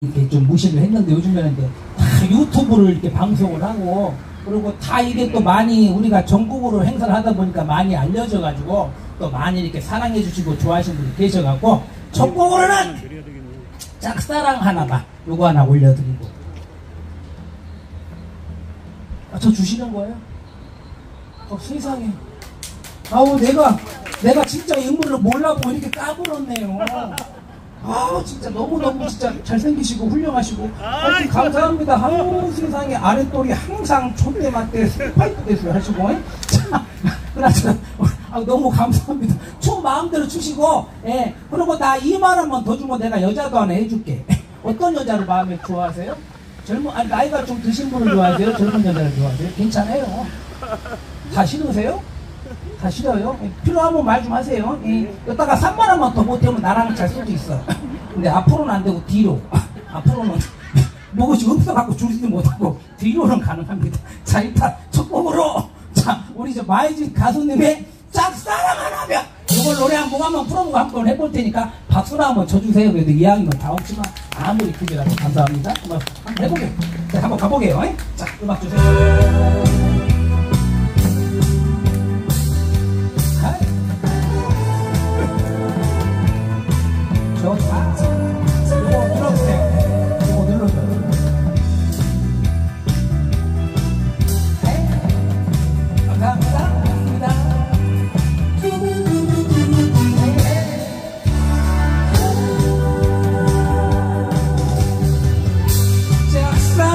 이렇게 좀 무시를 했는데 요즘에는 이제 다 유튜브를 이렇게 방송을 하고 그리고 다 이게 또 많이 우리가 전국으로 행사를 하다 보니까 많이 알려져 가지고 또 많이 이렇게 사랑해 주시고 좋아하시는 분이 계셔 갖고 첫 곡으로는 짝사랑 하나만 요거 하나 올려드리고 저 주시는 거예요? 세상에 아우 내가 진짜 인물을 몰라보고 이렇게 까불었네요. 아 진짜 너무너무 진짜 잘생기시고 훌륭하시고 하여튼 감사합니다. 아우 세상에 아랫돌이 항상 촌대맞대 스파이크 됐어요 하시고 자 그나저나 너무 감사합니다. 총 마음대로 주시고 예 그리고 나 2만원만 더 주면 내가 여자도 하나 해줄게. 어떤 여자를 마음에 좋아하세요? 아니 나이가 좀 드신 분을 좋아하세요? 젊은 여자를 좋아하세요? 괜찮아요. 다 싫으세요? 다 싫어요? 필요하면 말 좀 하세요. 여기다가 3만원만 더 못하면 나랑 잘 수도 있어. 근데 앞으로는 안 되고 뒤로. 앞으로는 무엇이 없어갖고 줄이지 못하고 뒤로는 가능합니다. 자 일단 첫 곡으로 자 우리 저 마이진 가수님의 짝사랑 하나면 이걸 노래 한번 풀어보고 한번 해볼 테니까 박수나 한번 쳐주세요. 그래도 이왕이면 다 없지만 아무리 크게라도 감사합니다. 한번 해보게요. 자 한번 가보게요. 자 음악 주세요. 이거 눌러주세요. 이거 눌러줘요. 감사합니다.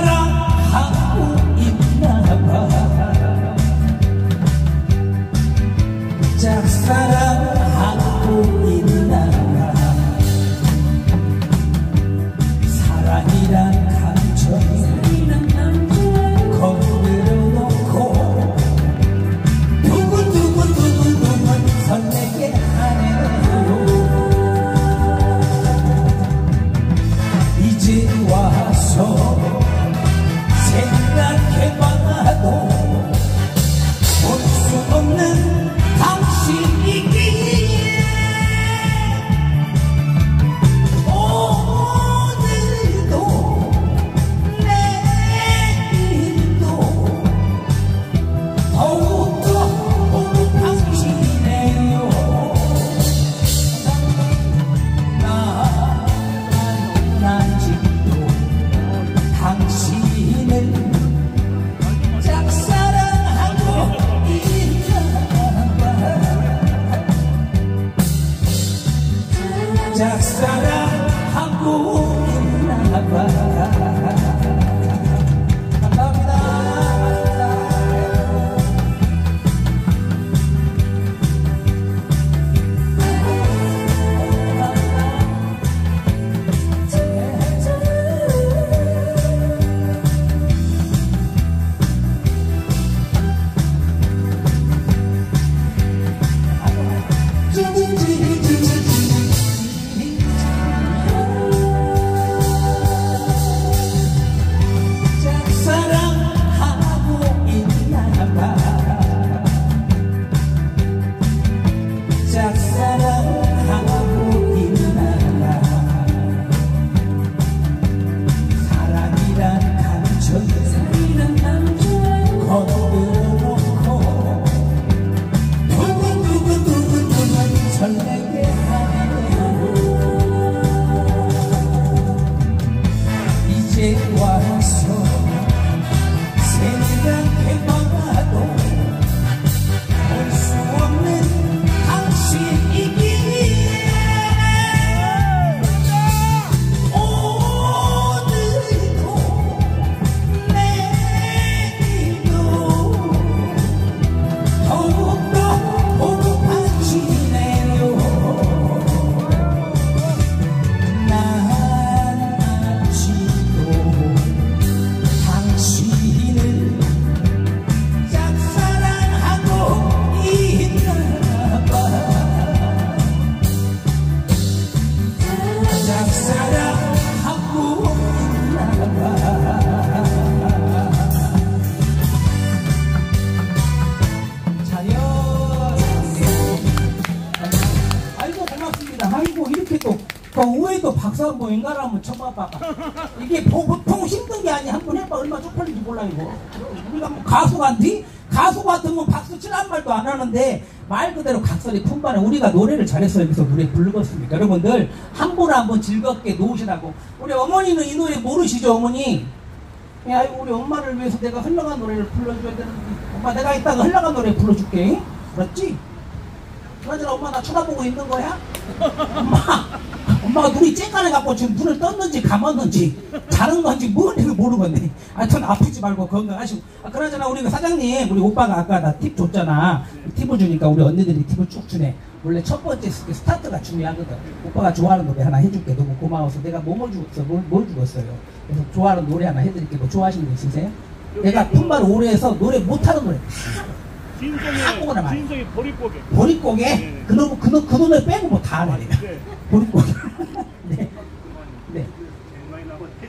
짝사랑하고 있나봐. 짝사랑하고 있나봐. 사랑이란 감정을 건드려 놓고 두근두근 설레게 하네요. 이제 와서 생각해봐도 볼 수 없는 당신이기에 짝사랑하고 있나봐. 박수 한번 인가를 한번 쳐봐봐. 이게 보통 힘든 게 아니야. 한번 해봐. 얼마나 쪽팔린지 몰라 이거. 우리가 뭐 가수간디? 가수 같으면 박수 치란 말도 안 하는데 말 그대로 각설이 품바에 우리가 노래를 잘했어요. 그래서 노래 부르겠습니까? 여러분들 한 분 한 분 즐겁게 놓으시라고. 우리 어머니는 이 노래 모르시죠 어머니? 야 우리 엄마를 위해서 내가 흘러간 노래를 불러줘야 되는데 엄마 내가 이따가 흘러간 노래 불러줄게. 그렇지? 그러잖아 엄마 나 쳐다보고 있는 거야? 엄마가 눈이 쬐까매갖고 지금 눈을 떴는지 감았는지 자는 건지 뭔지를 모르겠네. 하여튼 아프지 말고 건강하시고. 그러잖아 우리 사장님 우리 오빠가 아까 나 팁 줬잖아. 팁을 주니까 우리 언니들이 팁을 쭉 주네. 원래 첫 번째 스타트가 중요하거든. 오빠가 좋아하는 노래 하나 해줄게. 너무 고마워서 내가 뭘 죽었어? 뭘 죽었어요? 그래서 좋아하는 노래 하나 해드릴게. 뭐 좋아하시는 거 있으세요? 내가 품바를 오래 해서 노래 못하는 노래 진성이 보릿고개. 보릿고개? 네. 그 노래 빼고 뭐 다 하네. 네. 보릿고개. 네. 네.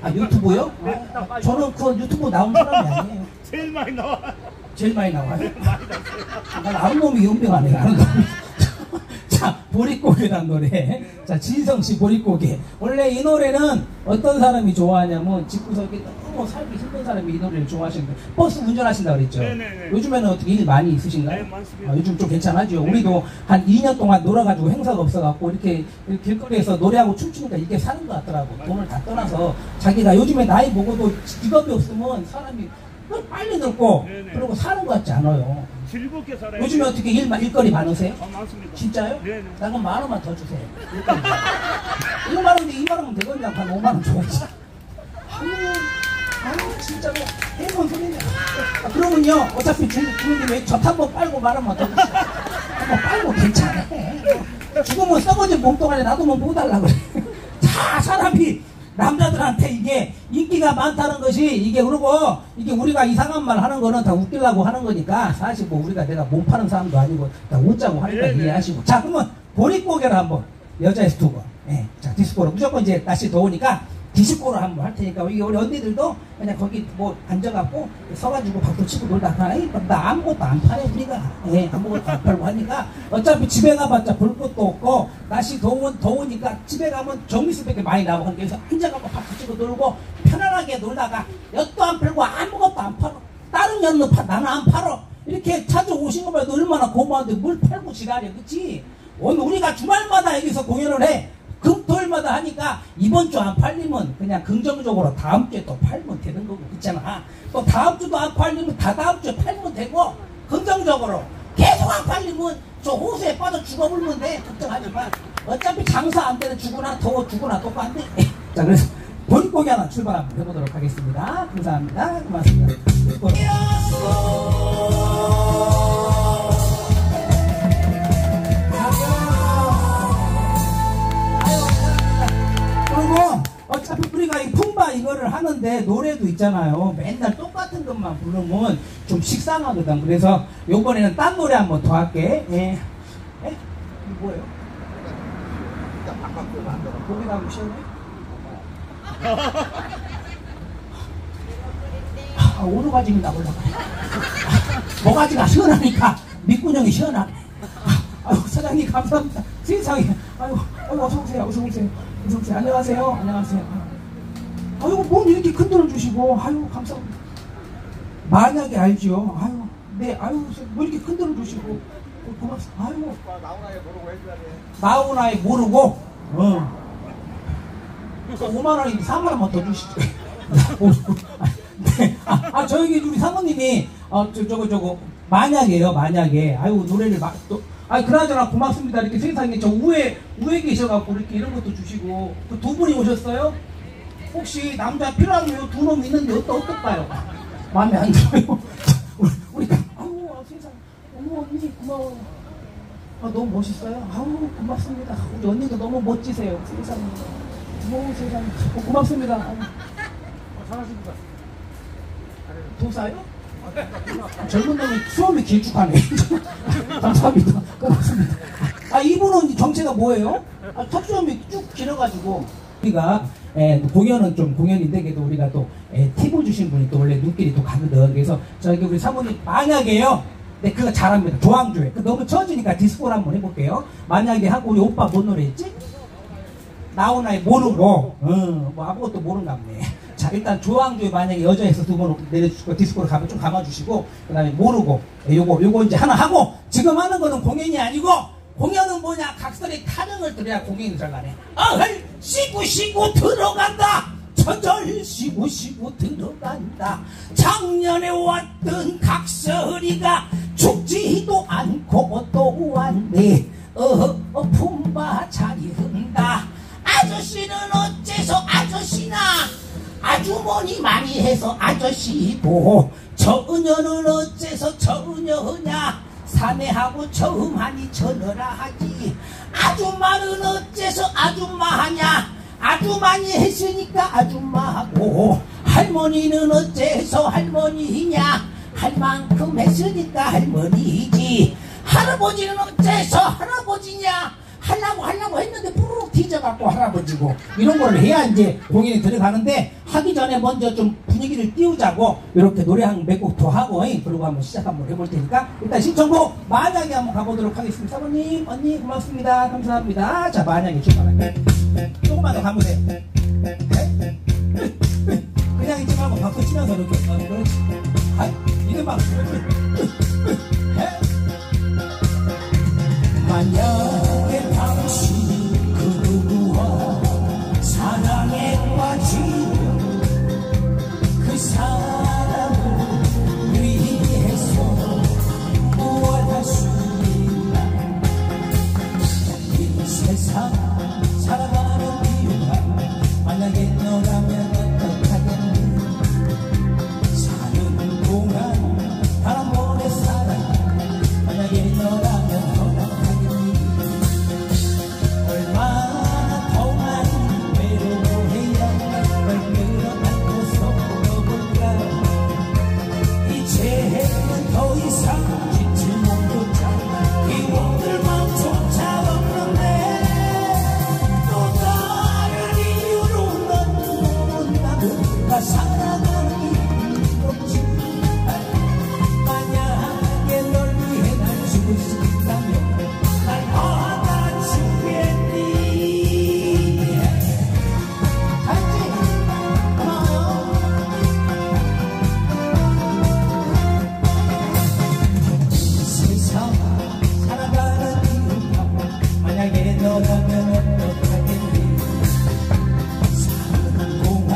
아, 유튜브요? 아, 저는 그 유튜브 나온 사람이 아니에요. 제일 많이 나와. 제일 많이 나와요? 난 아는 놈이 연병하네, 아는 놈이. 자, 보릿고개란 노래. 자, 진성씨 보릿고개. 원래 이 노래는 어떤 사람이 좋아하냐면 집구석에 너무 살기 힘든 사람이 이 노래를 좋아하시는 거예요. 버스 운전하신다고 그랬죠? 네네네. 요즘에는 어떻게 일 많이 있으신가요? 네, 많습니다. 아, 요즘 좀 괜찮아죠? 우리도 한 2년 동안 놀아가지고 행사가 없어갖고 이렇게 길거리에서 노래하고 춤추니까 이게 사는 것 같더라고. 돈을 다 떠나서 자기가 요즘에 나이 먹어도 직업이 없으면 사람이 빨리 늙고 네네. 그리고 사는 것 같지 않아요. 즐겁게 살아요. 요즘에 어떻게 일거리 많으세요? 많습니다. 진짜요? 네네. 나 그럼 10,000원만 더 주세요. 1만원인데 2만원면 되거든요. 한 5만원 줘야지. 아유, 진짜 뭐, 해본 소리네. 그러면요, 어차피 주는데 왜 젖 한 번 빨고 말하면 더 주세요. 한번 빨고 괜찮아. 죽으면 썩어진 몸뚱아리 놔두면 못 달라 그래. 다 사람이 남자들한테 이게 인기가 많다는 것이 이게 그러고 이게 우리가 이상한 말 하는 거는 다 웃기려고 하는 거니까 사실 뭐 우리가 내가 몸 파는 사람도 아니고 다 웃자고 하니까 네네. 이해하시고. 자, 그러면 보릿고개를 한번 여자에서 두 번. 예. 자, 디스코로 무조건 이제 날씨 더우니까 디스코로 한번 할 테니까 우리 언니들도 그냥 거기 뭐 앉아갖고 서가지고 박수 치고 놀다가 나 아무것도 안 파네 우리가. 예, 아무것도 안 팔고 하니까 어차피 집에 가봤자 볼 것도 없고 날씨 더우니까 집에 가면 정미수밖에 많이 나오고 그래서 앉아갖고 박수 치고 놀고 편안하게 놀다가 엿도 안 팔고 아무것도 안 팔어. 다른 엿은 파 나는 안 팔어. 이렇게 찾아오신 것만 해도 얼마나 고마운데 뭘 팔고 지랄이야. 그치? 오늘 우리가 주말마다 여기서 공연을 해. 금토일마다 하니까 이번 주 안 팔리면 그냥 긍정적으로 다음 주에 또 팔면 되는 거고 있잖아. 또 다음 주도 안 팔리면 다다음 주에 팔면 되고 긍정적으로 계속 안 팔리면 저 호수에 빠져 죽어버리면 돼. 걱정하지 마. 어차피 장사 안 되는 죽으나 더워 죽으나 똑같네. 자 그래서 보릿고개 하나 출발 한번 해보도록 하겠습니다. 감사합니다. 고맙습니다. 그리고 어차피 우리가 이 품바 이거를 하는데 노래도 있잖아요. 맨날 똑같은 것만 부르면 좀 식상하거든. 그래서 요번에는 딴 노래 한번 더 할게. 예. 예? 이게 뭐예요? 거기다 하면 시원해? 오르가짐이 나올라가. 모가지가 시원하니까 밑구녕이 시원하네. 아유 사장님 감사합니다. 세상에. 아유 어서오세요. 어서오세요. 어서오세요. 안녕하세요. 안녕하세요. 아유 뭐 이렇게 큰 돈을 주시고 아유 감사합니다. 만약에 알죠. 아유 네 아유 뭐 이렇게 큰 돈을 주시고 고맙습니다. 아유 나오나에 모르고 해줘야 돼. 나오나에 모르고 5만원인데 4만원만 더 주시죠. 네. 저기 우리 사모님이 저거 만약에요. 만약에 아유 노래를 막 또 그나저나 고맙습니다. 이렇게 세상에 저 우에 계셔갖고 이렇게 이런 것도 주시고 그 두 분이 오셨어요? 혹시 남자 필요하면 두 놈 있는데 어떨까요? 마음에 안 들어요. 우리가 아유 세상 어머 언니 고마워. 너무 멋있어요. 아우 고맙습니다. 우리 언니도 너무 멋지세요. 세상에. 너무 세상에. 고맙습니다. 잘하십니다. 도사요? 젊은 놈이 수염이 길쭉하네. 감사합니다. 고맙습니다. 이분은 정체가 뭐예요? 턱수염이 쭉 길어가지고 우리가 공연은 좀 공연인데 그래도 우리가 또 팁을 주신 분이 또 원래 눈길이 또 가거든. 그래서 저기 우리 사모님 만약에요. 네 그거 잘합니다. 조항조에. 너무 처지니까 디스코를 한번 해볼게요. 만약에 하고 우리 오빠 뭔 노래 했지? 나오나 모르고 뭐 아무것도 모른가 보네. 자, 일단 조항조에 만약에 여자에서 두 번 내려주시고 디스코로 가면 좀 감아주시고, 그 다음에 모르고 요거 이제 하나 하고, 지금 하는 거는 공연이 아니고, 공연은 뭐냐, 각설의 타령을 들어야 공연이 들어가네. 어헐 쉬고 들어간다. 천절 쉬고 들어간다. 작년에 왔던 각설이가 죽지도 않고 또 왔네. 품바 자리 흔다. 아저씨는 어째서 아저씨나, 아주머니 많이 해서 아저씨고, 저은여는 어째서 저은여냐, 사내하고 처음 하니 전어라 하지. 아줌마는 어째서 아줌마하냐, 아주 많이 했으니까 아줌마하고. 할머니는 어째서 할머니이냐, 할 만큼 했으니까 할머니이지. 할아버지는 어째서 할아버지냐, 하려고 했는데 부르륵 뒤져갖고 할아버지고. 이런 걸 해야 이제 공연이 들어가는데, 하기 전에 먼저 좀 분위기를 띄우자고 이렇게 노래 한 몇 곡 더 하고, 그리고 한번 시작 한번 해볼 테니까 일단 신청곡 만약에 한번 가보도록 하겠습니다. 사모님, 언니 고맙습니다. 감사합니다. 자, 만약에 출발할게요. 조금만 더 가보세요. 그냥 이제 말고 박수 치면서 이렇게. 그렇지. 이런 박수. 만약에 당신이 그 누구와 사랑에 빠지면 그 사람을 위해서 무엇 할 수 있나. 이 세상 살아가는 이유가 만약에 너라면 어떡하겠니. 사는 동안 바람 보내 살아. 만약에 너라면 얼마나 동안 외로워해야 널 끌어안고서 울어볼까. 이제는 더 이상 지칠 몸조차 기억들만 쫓아 없는데, 또 다른 이유로 넌 못본다면 나 살아가는 이유가 없지. 만약에 널 위해 날 죽을 수 있다면 날 받아주겠니. 세상 살아가는 이유가 만약에 너라면 어떡하겠니. 사는 동안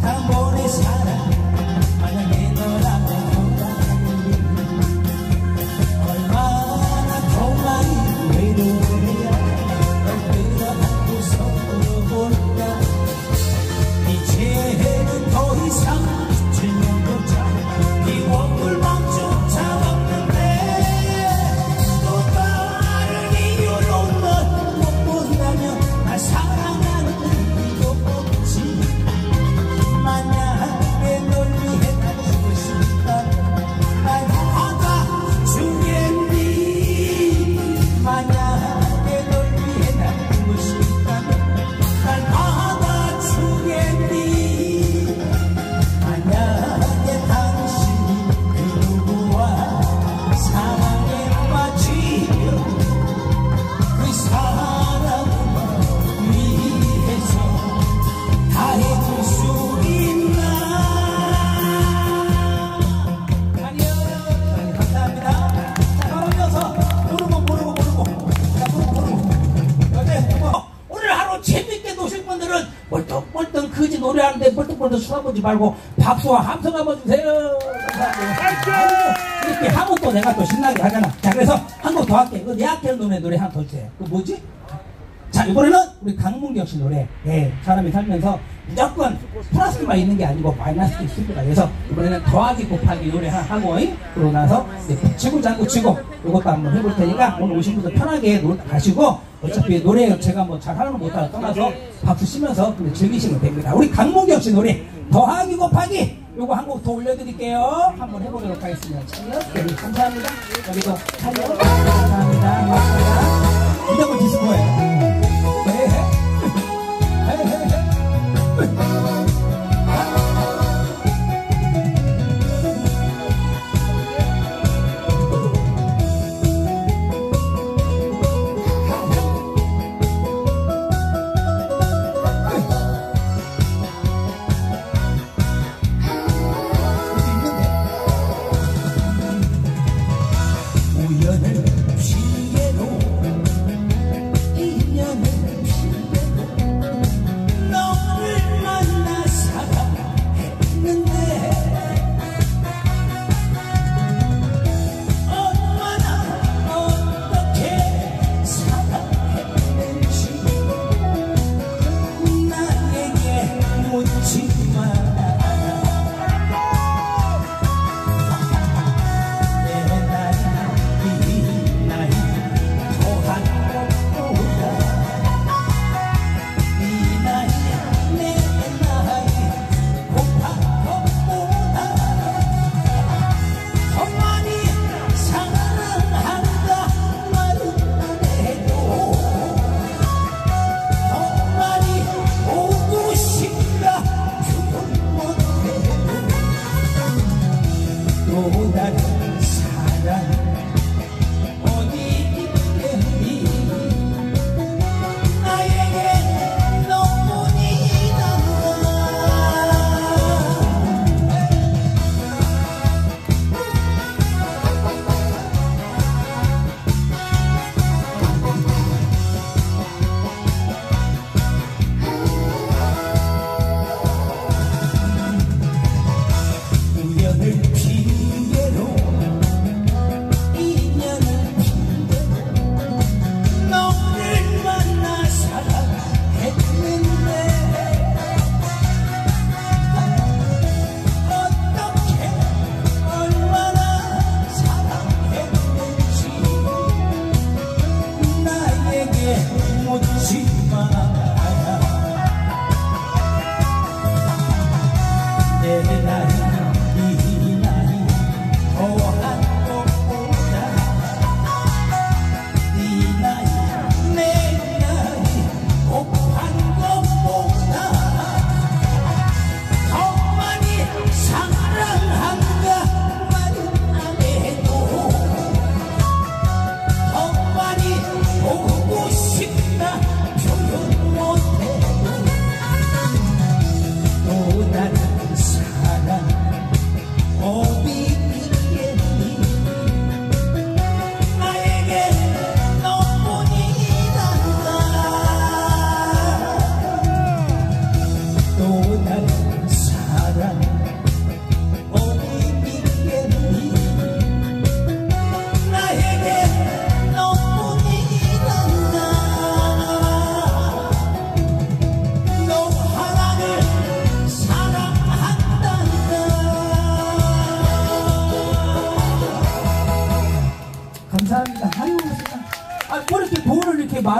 한 번에 살아. 만약에 너라면 어떡하겠니. 얼마나 동안 외로워해야 널 끌어안고서 울어볼까. 이제는 더 이상 질문조차 기억들만 쫓아 없는데, 또 다른 이유로 널 못 본다면 날 사랑하는 이유도 없지. 만약에 널 위해 날 죽을 수 있다면 날 받아주겠니. 만약에 널 위해 날 죽을 수 있다면 날 받아주겠니. 만약에 당신이 그 누구와 사랑에 빠지면 그 사람을 위해서 다 해줄 수 있나. 아니요. 감사합니다. 자, 바로 이어서 모르고. 자, 모르고. 오늘 하루 재밌게 노실 분들은 멀떡멀떡 그지 노래하는데 멀떡멀떡 쳐다보지 말고 박수와 함성 한번 주세요. 감사합니다. 이렇게 하면 또 내가 또 신나게 하잖아. 자, 그래서 한 곡 더 할게. 내 앞에 노래 하나 더 주세요. 그 뭐지? 자, 이번에는 우리 강문경 씨 노래. 사람이 살면서 무조건 플러스만 있는 게 아니고 마이너스도 있습니다. 그래서 이번에는 더하기 곱하기 노래 하나 하고, 그러고 나서 붙이고 장구치고 이것도 한번 해볼 테니까 오늘 오신 분들 편하게 놀다 가시고, 어차피 노래 제가 뭐 잘하는 못하는 떠나서 박수 치면서 즐기시면 됩니다. 우리 강문경 씨 노래 더하기 곱하기 요거 한 곡 더 올려드릴게요. 한번 해보도록 하겠습니다. 감사합니다. 여기도 촬영 감사합니다. 고맙습니다. 무조건 디스코예요.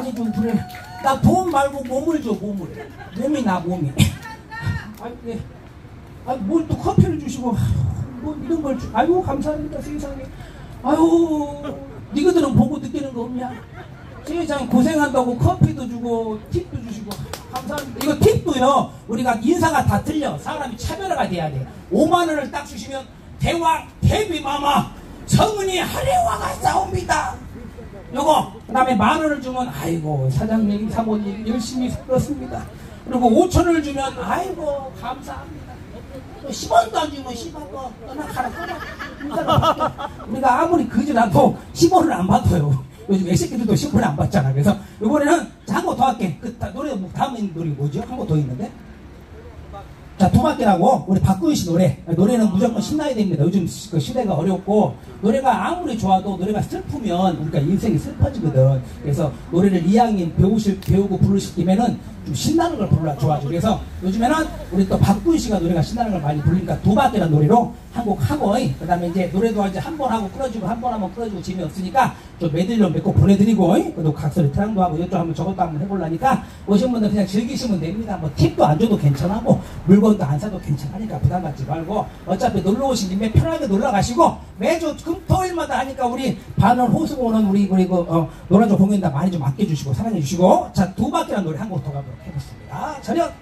많이 좀 그래. 나 돈 말고 몸을 줘, 몸을. 몸이 나, 몸이. 아니, 네. 아니, 뭘 또 커피를 주시고, 뭐 이런 걸 아유, 감사합니다, 세상에. 아유, 니그들은 보고 느끼는 거 없냐? 세상에 고생한다고 커피도 주고, 팁도 주시고, 감사합니다. 이거 팁도요, 우리가 인사가 다 틀려. 사람이 차별화가 돼야 돼. 5만원을 딱 주시면, 대왕, 대비마마, 성은이 하래와가 싸웁니다. 요거, 그 다음에 10,000원을 주면, 아이고, 사장님, 사모님, 열심히 살았습니다. 그리고 5,000원을 주면, 아이고, 감사합니다. 10원도 안 주면 10원 떠나 가라 떠나. 우리가 아무리 그지라도 10원을 안 받아요. 요즘 애새끼들도 10원을 안 받잖아. 그래서 이번에는 한 곡 더 할게. 그 노래 다음 노래 뭐죠? 한 곡 더 있는데. 자, 두바퀴라고 우리 박구윤 씨 노래는 무조건 신나야 됩니다. 요즘 그 시대가 어렵고 노래가 아무리 좋아도 노래가 슬프면 우리가 인생이 슬퍼지거든. 그래서 노래를 2학년 배우고 부르실 김에는 좀 신나는 걸 불러라 좋아하죠. 그래서 요즘에는 우리 또 박구윤 씨가 노래가 신나는 걸 많이 부르니까 두바퀴라는 노래로 한 곡 하고, 그 다음에 이제 노래도 이제 한 번 하고 끊어지고 한 번 하면 끊어지고 재미없으니까 좀 메들리로 몇 곡 보내드리고, 그리고 각설이 트랑도 하고 이것도 한번 저것도 한번 해보려니까 오신 분들 그냥 즐기시면 됩니다. 뭐 팁도 안 줘도 괜찮고 물건도 안 사도 괜찮으니까 부담 갖지 말고 어차피 놀러 오신 김에 편하게 놀러 가시고 매주 금토일마다 하니까 우리 반월 호수공원 우리 그리고 노란조 공연 다 많이 좀 아껴주시고 사랑해주시고, 자, 두바퀴라는 노래 한 곡 더 가도록 해보겠습니다. 저녁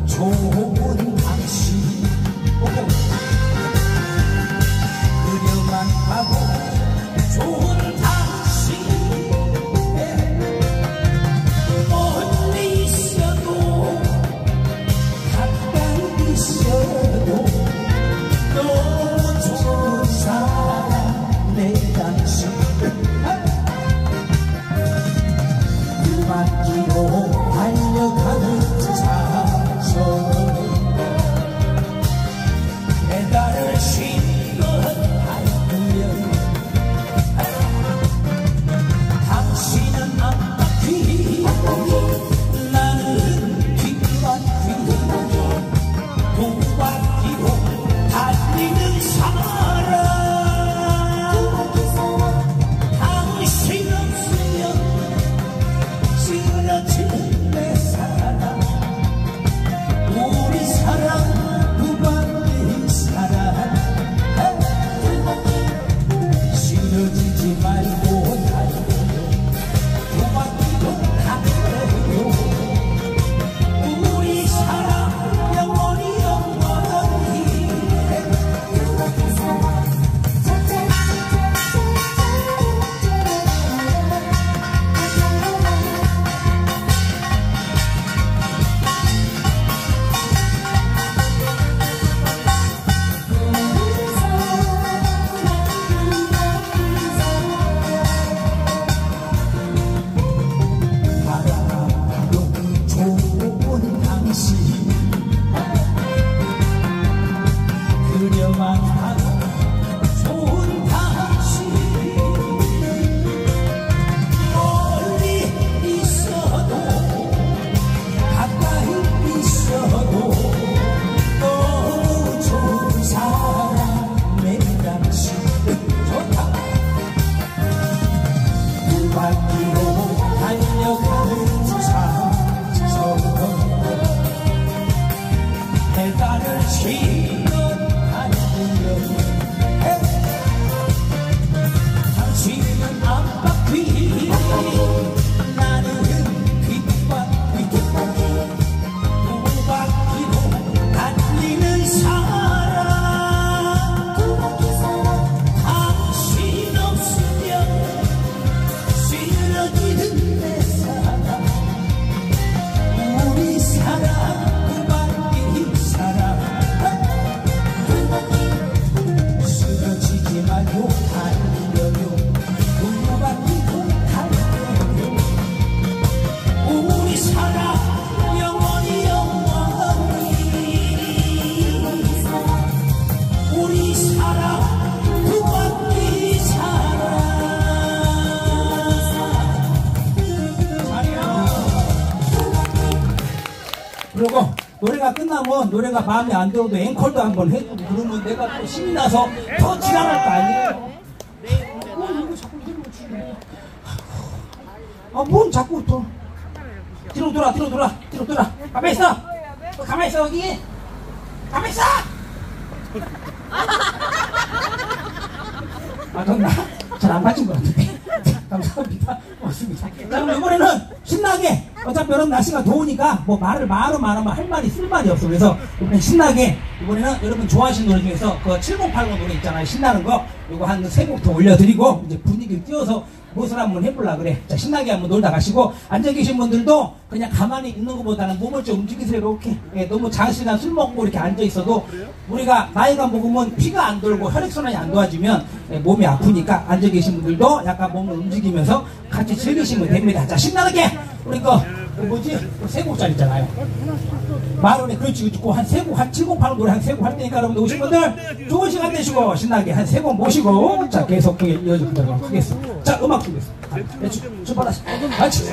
좋은 당신 사랑 두 바퀴 사랑 그리고 노래가 끝나면 노래가 마음에 안 들어도 앵콜도 한번 해주고 그러면 내가 또 신이 나서 더 지랄할 거 아니에요. 이거 자꾸 이런 거 치네. 뭔 자꾸 또 뒤로 돌아 가만히 있어 여기 가만히 있어. 넌 잘 안 맞은 것 같은데. 감사합니다. 고맙습니다. 자, 그럼 이번에는 신나게, 어차피 여러분 날씨가 더우니까 뭐 말을 말하면 할 말이 쓸 말이 없어. 그래서 이번엔 신나게, 이번에는 여러분 좋아하시는 노래 중에서 그 7080 노래 있잖아요. 신나는 거. 이거 한 3곡 더 올려드리고 이제 분위기를 띄워서 무엇을 한번 해보려고 그래. 자, 신나게 한번 놀다 가시고, 앉아 계신 분들도 그냥 가만히 있는 것보다는 몸을 좀 움직이세요. 이렇게. 예, 너무 장시간 술 먹고 이렇게 앉아 있어도 우리가 나이가 먹으면 피가 안 돌고 혈액순환이 안 도와주면 몸이 아프니까 앉아 계신 분들도 약간 몸을 움직이면서 같이 즐기시면 됩니다. 자, 신나게 우리 뭐지? 3곡짜리 있잖아요. 만원에 그렇지. 한 3곡, 한 7080 노래 한 3곡 할 테니까 여러분들 오신 분들 좋은 시간 되시고 신나게 한 3곡 모시고 자, 계속 이어져 보도록 하겠습니다. 자, 음악 주겠습니다. 네, 출발하시죠. 같이.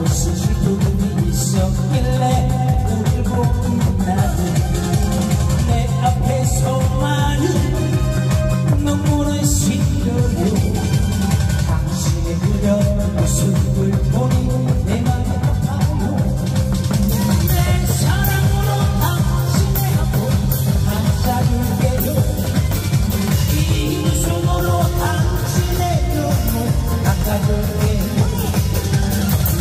무슨 슬픔이 있었길래 울고 나는 내 앞에서만은 눈물을 씻어요. 당신의 그런 모습을 보니 내 맘이 아파요. 내 사랑으로 당신의 앞으로 감싸줄게요. 이 두 손으로 당신의 눈물 닦아줄게요.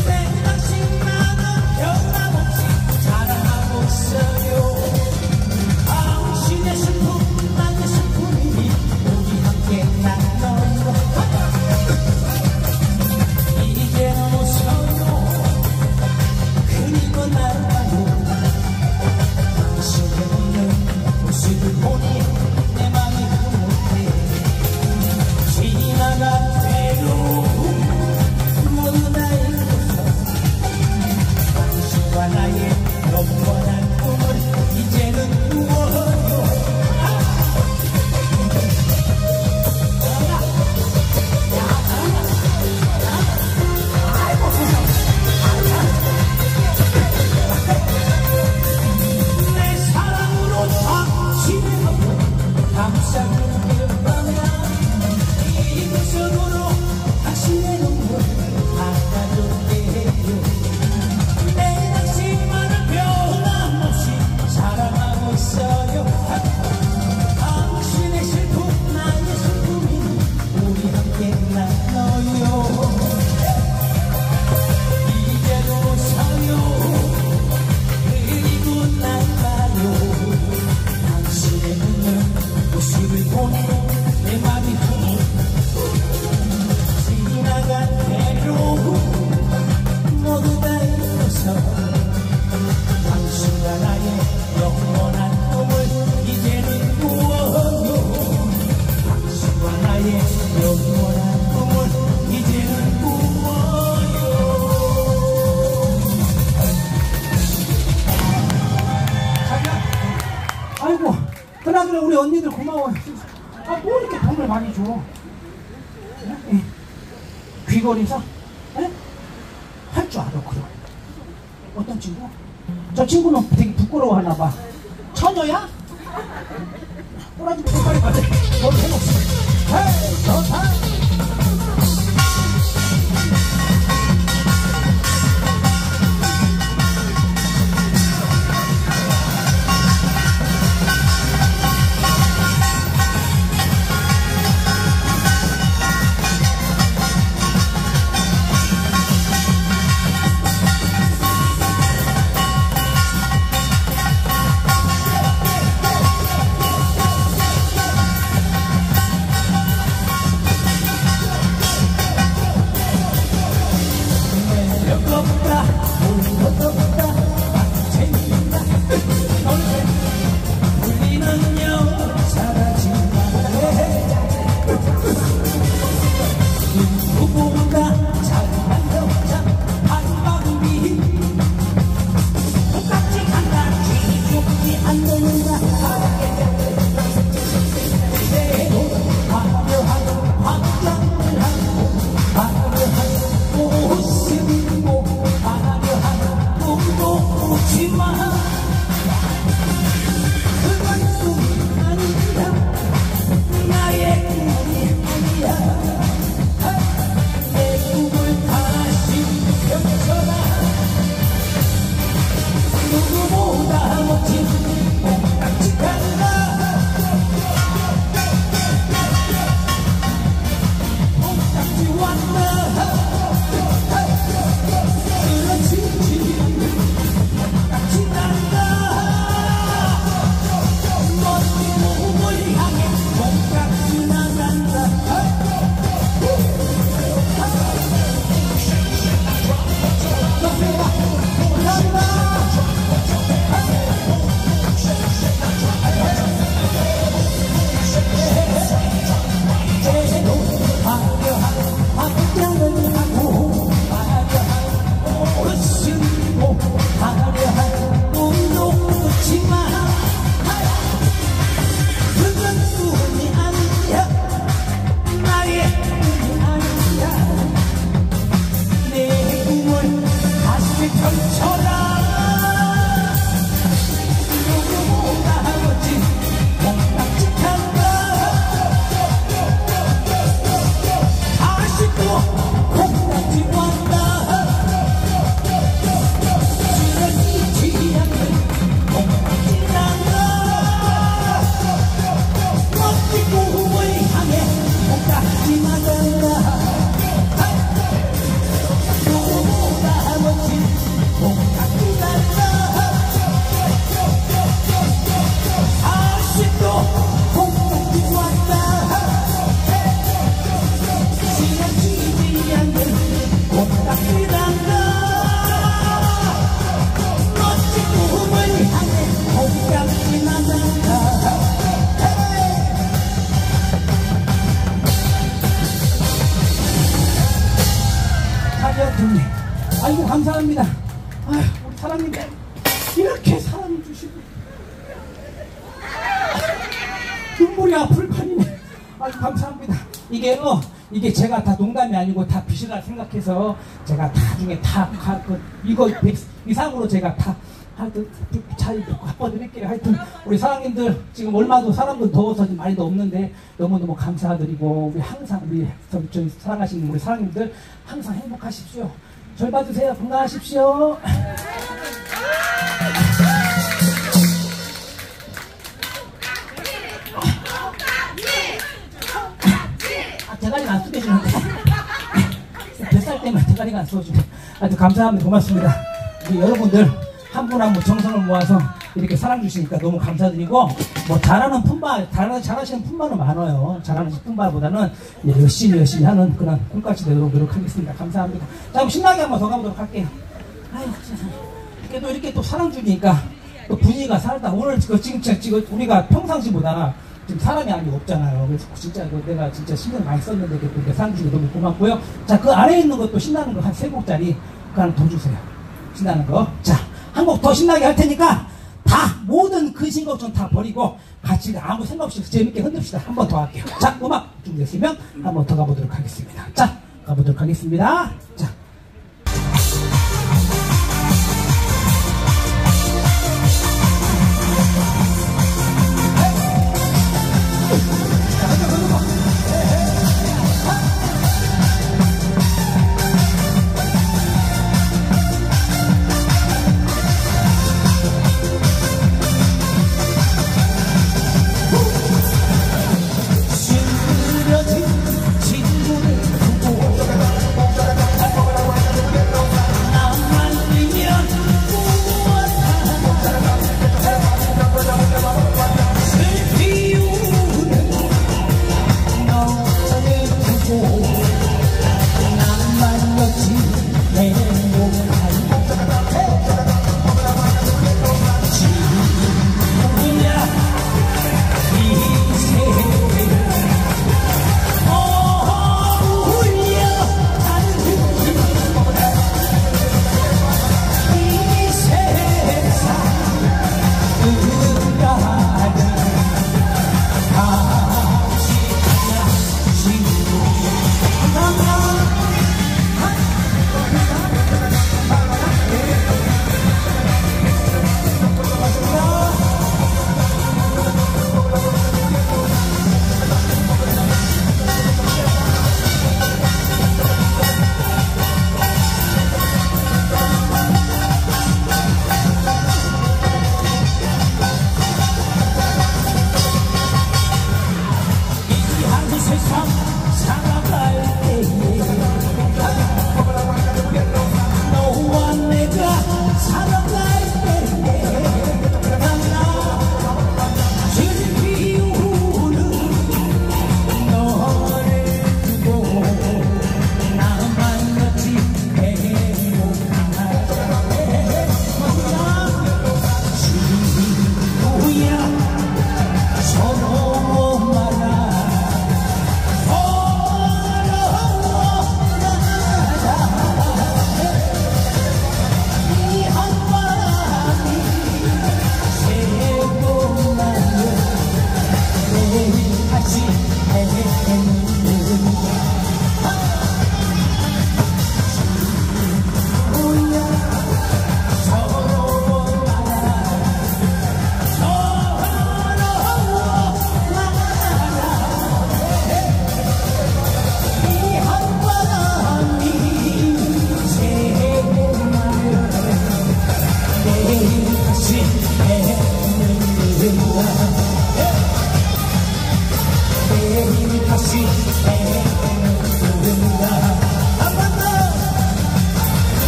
내 당신만은 변함없이 사랑하고 있어요. 당신의 슬픔 나의 슬픔이니 우리 함께 나눠요. 이제는 웃어요. 그리고 나가요. 당신의 웃는 모습을 보니 내 맘이 흐뭇해. 지나간 외로움 모두 다 잊고서 당신과 나의 영원한 꿈을 이제는 꾸어요. 내 사랑으로 당신의 앞으로 감싸줄게요. 이 두 손으로 당신의 눈물 닦아줄게요. 내 당신만은 변함없이 사랑하고 있어요. 당신의 슬픔 나의 슬픔이니 우리 함께 나눠요. 이제는 웃어요. 그리고 나가요. 당신의 웃는 모습을 보니 내 맘이 흐뭇. 지나간 외로움 모두 다 잊어서 당신과 나의 영원한 꿈을 이제는 꾸어요. 당신과 나의 영원한 꿈을 이제는 꾸어요. 자기야, 아이고, 그나저나 우리 언니들 고마워. 아, 뭐 이렇게 돈을 많이 줘? 예? 귀걸이서? 예? 할 줄 알아, 그럼. 어떤 친구? 저 친구는 되게 부끄러워하나 봐. 처녀야? 꼬라지 못 빨리 가자. 너를 해놓자. 헤이, 좋다. 화려한 콩깍지 난다 아직도 콩깍지 왔다 지나치지 않는 콩깍지 난다 멋진 꿈을 향해 콩깍지 난다 사장님, 아이고 감사합니다. 아휴, 우리 사장님들 이렇게 사랑을 주시고 눈물이 앞을 판이네. 아이고 감사합니다. 이게 제가 다 농담이 아니고 다 빚이라 생각해서 제가 나중에 다 이거 이상으로 제가 다 하여튼 잘 바꿔드릴게요. 하여튼 우리 사장님들 지금 얼마도 사람도 더워서 많이도 없는데 너무너무 감사드리고 우리 항상 우리 저희 사랑하시는 우리 사장님들 항상 행복하십시오. 절 봐주세요. 건강하십시오. 대가리가 안 쏘여지는데 뱃살 때문에 대가리가 안 쏘여지네. 아주 감사합니다. 고맙습니다. 우리 여러분들 한 분 한 분 정성을 모아서 이렇게 사랑 주시니까 너무 감사드리고 뭐 잘하시는 품바는 많아요. 잘하는 품바보다는 열심히 하는 그런 꿈까지 되도록 노력하겠습니다. 감사합니다. 자, 그럼 신나게 한번 더 가보도록 할게요. 아유, 그래도 이렇게 또 사랑 주니까 또 분위기가 살다. 오늘 지금 우리가 평상시보다 지금 사람이 아직 없잖아요. 그래서 진짜 내가 진짜 신경 많이 썼는데 이렇게 사랑 주기 너무 고맙고요. 자, 그 아래에 있는 것도 신나는 거 한 3곡짜리 그거 하나 더 주세요. 신나는 거. 자, 한 곡 더 신나게 할 테니까 다 모든 근심 걱정 다 버리고 같이 아무 생각 없이 재밌게 흔듭시다. 한 번 더 할게요. 자, 음악 준비됐으면 한 번 더 가보도록 하겠습니다. 자, 가보도록 하겠습니다. 자.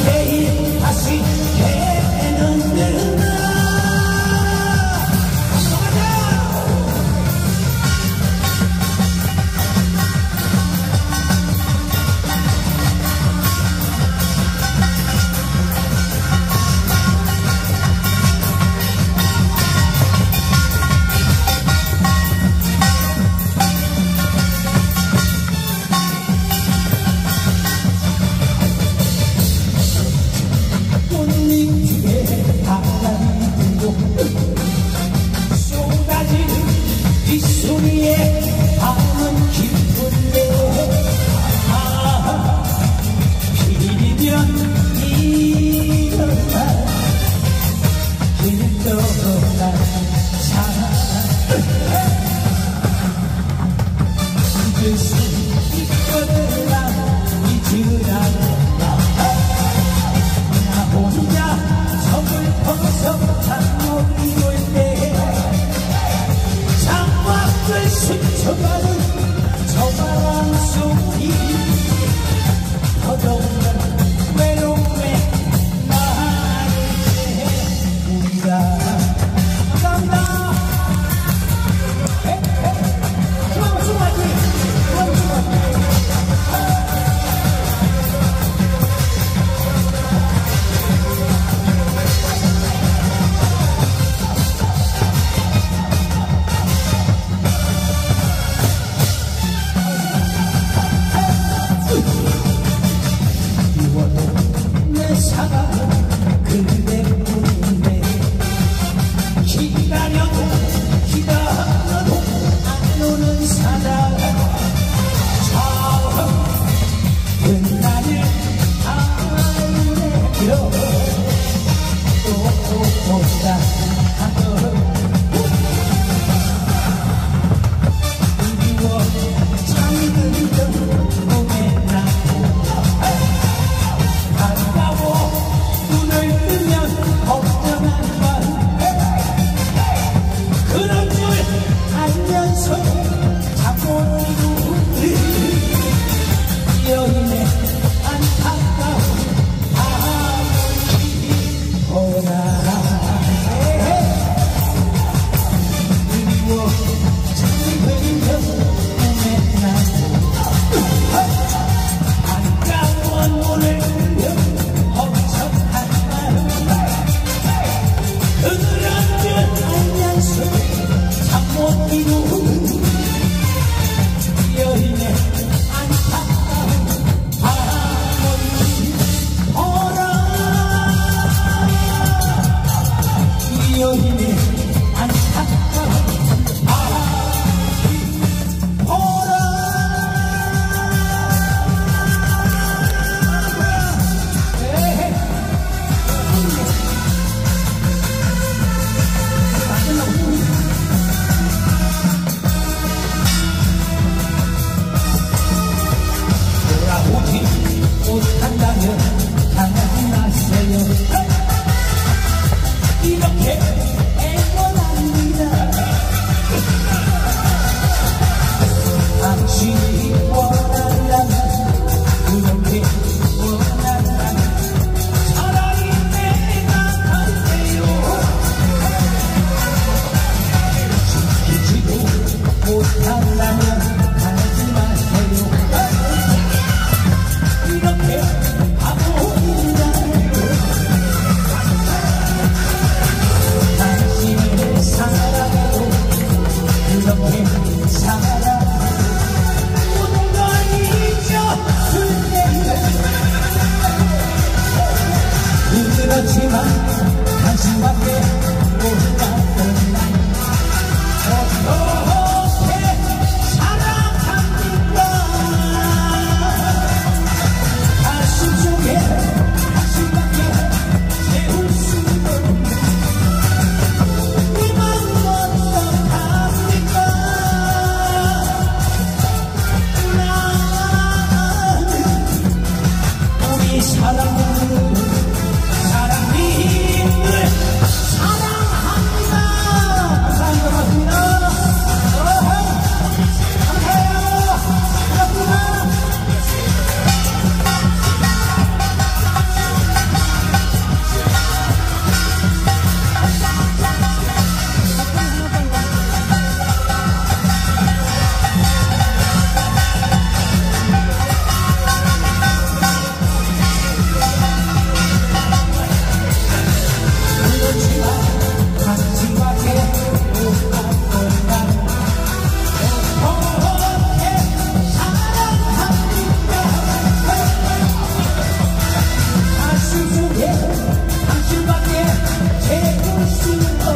내일 다시 이루는 여인의 안타까운 바람을 보라. 이 여인의 안타까운 바람을 보라. 돌아오지 못한다면 당하지 마세요. 이렇게 애원합니다. 당신이 원한다면 그렇게 원한다면 차라리 내가 갈게요. 지키지도 못한다면 가지 마세요. 이렇게 바보인가요? 당신을 사랑해도 그렇게 살아. 모든 걸 잊어줄 때는 그렇지만 당신밖에 몰랐던 날 어떻게 사랑합니까? 가슴 속에 당신밖에 채울 수 없는 이 마음 어떡합니까? 나는 우리 사랑을 사랑님을 사랑합니다. 감사합니다. 고맙습니다. 감사해요. 고맙습니다. 그렇지만 당신밖에 못했던 날 어떻게 사랑합니까? 가슴 속에 당신밖에 채울 수 없는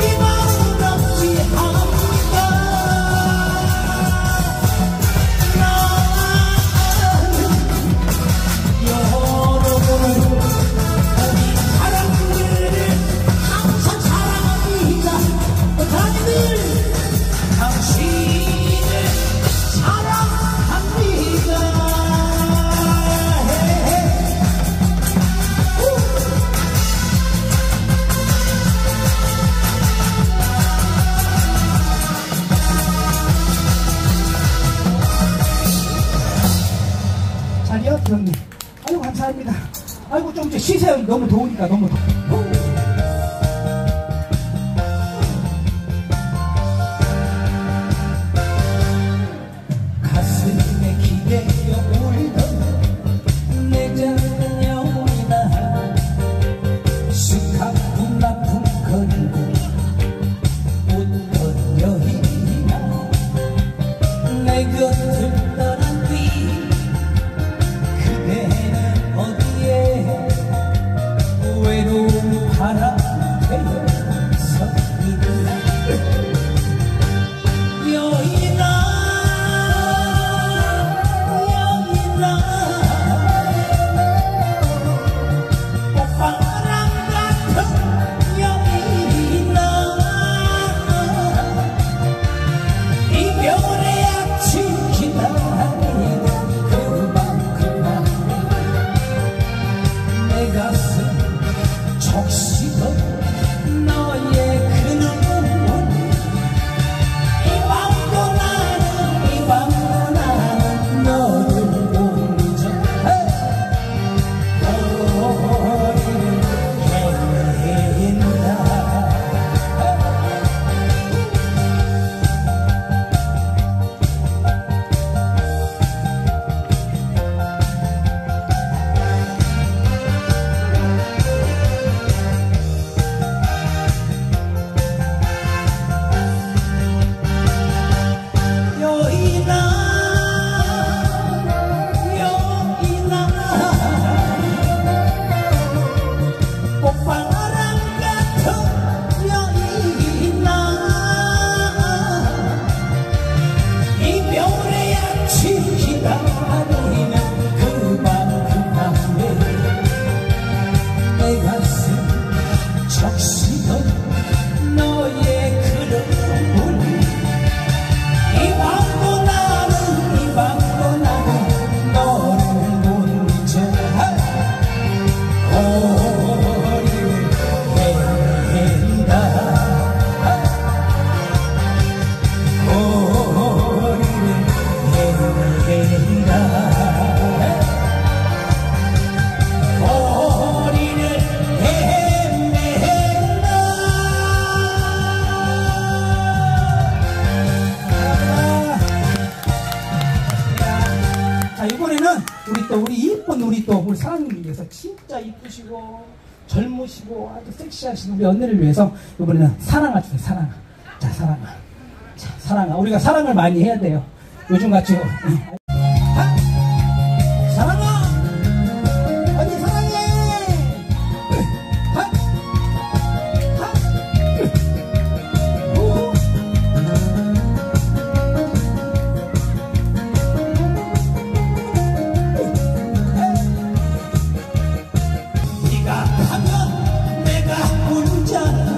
이 마음 어찌합니까? 나는 여러분을 사랑들을 항상 사랑합니다. 다들 당신을 사랑합니다. 자리요, 형님. 아이고, 감사합니다. 아이고, 좀 이제 쉬세요. 너무 더우니까, 너무 더워. 가슴에 기대어 울던 내 작은 영혼아 스카프 나쁜 거리고 웃던 여인아 내 곁을 떠난 뒤 그대는 어디에 외로운 우리 사랑님을 위해서 진짜 이쁘시고 젊으시고 아주 섹시하신 우리 언니를 위해서 이번에는 사랑아 주세요. 사랑아. 자, 사랑아. 자, 사랑아. 우리가 사랑을 많이 해야 돼요. 요즘같이. 사랑아! 언니 사랑해! 네가 하면 내가 울잖아.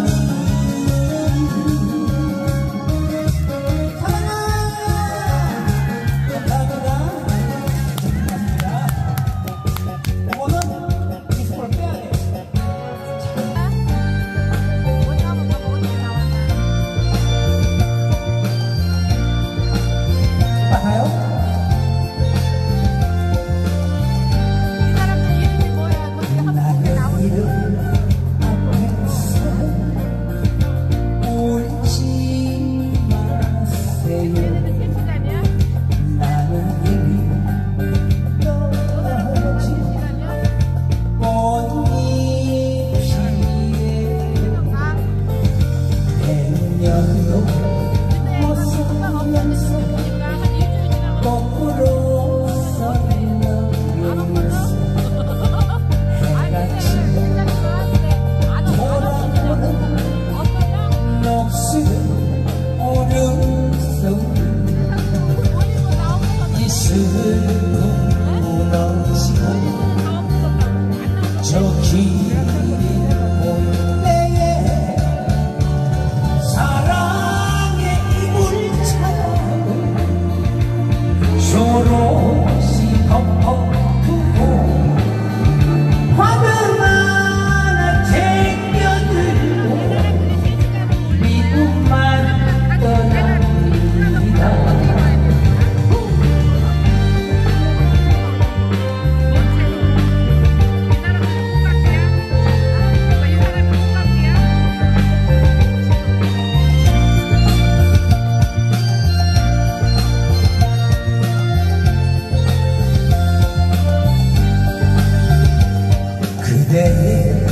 그대의